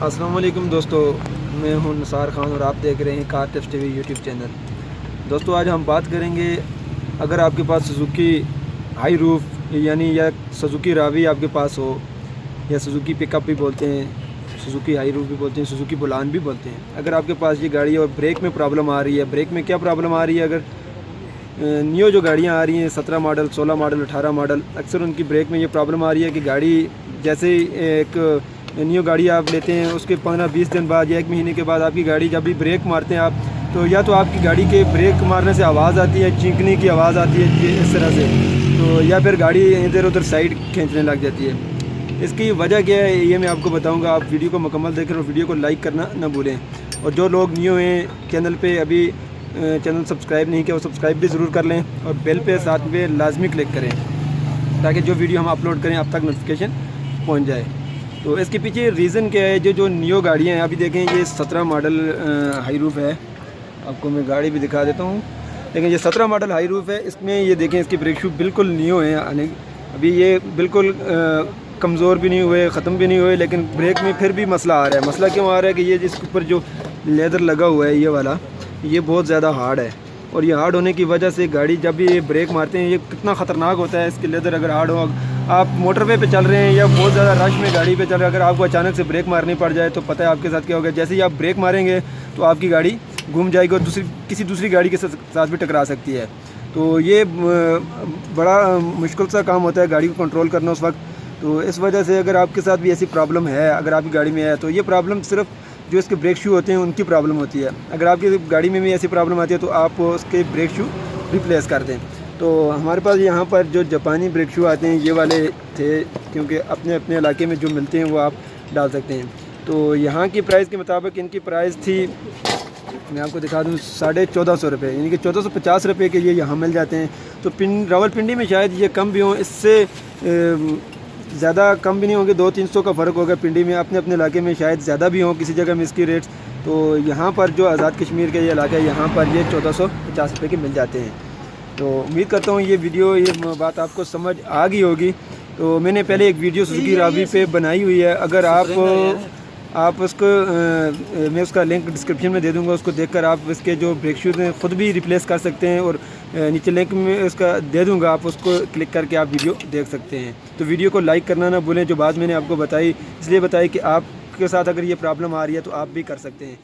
अस्सलाम वालेकुम दोस्तों, मैं हूं निसार खान और आप देख रहे हैं car tips TV YouTube channel. दोस्तों आज हम बात करेंगे, अगर आपके पास सुजुकी हाई रूफ यानी या सुजुकी रावी आपके पास हो, या सुजुकी पिकअप भी बोलते हैं, सुजुकी हाई रूफ भी बोलते हैं, सुजुकी बुलान भी बोलते हैं। अगर आपके पास ये गाड़ी है और ब्रेक में प्रॉब्लम आ रही है, ब्रेक में क्या प्रॉब्लम आ रही है, अगर न्यू जो गाड़ियाँ आ रही हैं 17 मॉडल, 16 मॉडल, 18 मॉडल, अक्सर उनकी ब्रेक में ये प्रॉब्लम आ रही है कि गाड़ी जैसे एक न्यू गाड़ी आप लेते हैं उसके 15-20 दिन बाद या 1 महीने के बाद आपकी गाड़ी जब भी ब्रेक मारते हैं आप, तो या तो आपकी गाड़ी के ब्रेक मारने से आवाज़ आती है, चीखने की आवाज़ आती है इस तरह से, तो या फिर गाड़ी इधर उधर साइड खींचने लग जाती है। इसकी वजह क्या है ये मैं आपको बताऊंगा। आप वीडियो को मुकम्मल देखें और वीडियो को लाइक करना ना भूलें। और जो लोग न्यू हैं चैनल पे, अभी चैनल सब्सक्राइब नहीं किया वो सब्सक्राइब भी ज़रूर कर लें और बेल पे साथ में लाजमी क्लिक करें ताकि जो वीडियो हम अपलोड करें अब तक नोटिफिकेशन पहुंच जाए। तो इसके पीछे रीज़न क्या है, जो न्यू गाड़ियाँ हैं, अभी देखें ये 17 मॉडल हाई रूफ है, आपको मैं गाड़ी भी दिखा देता हूँ। लेकिन ये 17 मॉडल हाई रूफ है, इसमें ये देखें इसके ब्रेक शू बिल्कुल न्यू हैं, अभी ये बिल्कुल कमज़ोर भी नहीं हुए, ख़त्म भी नहीं हुए, लेकिन ब्रेक में फिर भी मसला आ रहा है। मसला क्यों आ रहा है कि ये जिसके ऊपर जो लेदर लगा हुआ है ये वाला, ये बहुत ज़्यादा हार्ड है, और ये हार्ड होने की वजह से गाड़ी जब भी ये ब्रेक मारते हैं ये कितना ख़तरनाक होता है। इसके लेदर अगर हार्ड हो, आप मोटरवे पे चल रहे हैं या बहुत ज़्यादा रश में गाड़ी पे चल रहे हैं, अगर आपको अचानक से ब्रेक मारनी पड़ जाए तो पता है आपके साथ क्या होगा। जैसे ही आप ब्रेक मारेंगे तो आपकी गाड़ी घूम जाएगी और किसी दूसरी गाड़ी के साथ भी टकरा सकती है। तो ये बड़ा मुश्किल सा काम होता है गाड़ी को कंट्रोल करना उस वक्त। तो इस वजह से अगर आपके साथ भी ऐसी प्रॉब्लम है, अगर आपकी गाड़ी में है, तो ये प्रॉब्लम सिर्फ जो इसके ब्रेक शू होते हैं उनकी प्रॉब्लम होती है। अगर आपकी गाड़ी में भी ऐसी प्रॉब्लम आती है तो आप उसके ब्रेक शू रिप्लेस कर दें। तो हमारे पास यहाँ पर जो जापानी ब्रेक शू आते हैं ये वाले थे, क्योंकि अपने अपने इलाके में जो मिलते हैं वो आप डाल सकते हैं। तो यहाँ की प्राइस के मुताबिक इनकी प्राइस थी, मैं आपको दिखा दूँ, 1450 रुपये, यानी कि 1450 रुपये के ये यहाँ मिल जाते हैं। तो रावलपिंडी में शायद ये कम भी हों, इससे ज़्यादा कम भी नहीं होंगे, 200-300 का फ़र्क होगा। पिंडी में अपने अपने इलाके में शायद ज़्यादा भी हों किसी जगह में इसकी रेट्स। तो यहाँ पर जो आज़ाद कश्मीर के ये इलाका है यहाँ पर ये 1450 रुपये के मिल जाते हैं। तो उम्मीद करता हूँ ये वीडियो, ये बात आपको समझ आ गई होगी। तो मैंने पहले एक वीडियो सुजुकी रावी पे बनाई हुई है, अगर आप उसको मैं उसका लिंक डिस्क्रिप्शन में दे दूंगा, उसको देखकर आप इसके जो ब्रेक शूज़ हैं ख़ुद भी रिप्लेस कर सकते हैं, और नीचे लिंक में उसका दे दूंगा, आप उसको क्लिक करके आप वीडियो देख सकते हैं। तो वीडियो को लाइक करना ना भूलें। जो बात मैंने आपको बताई इसलिए बताई कि आपके साथ अगर ये प्रॉब्लम आ रही है तो आप भी कर सकते हैं।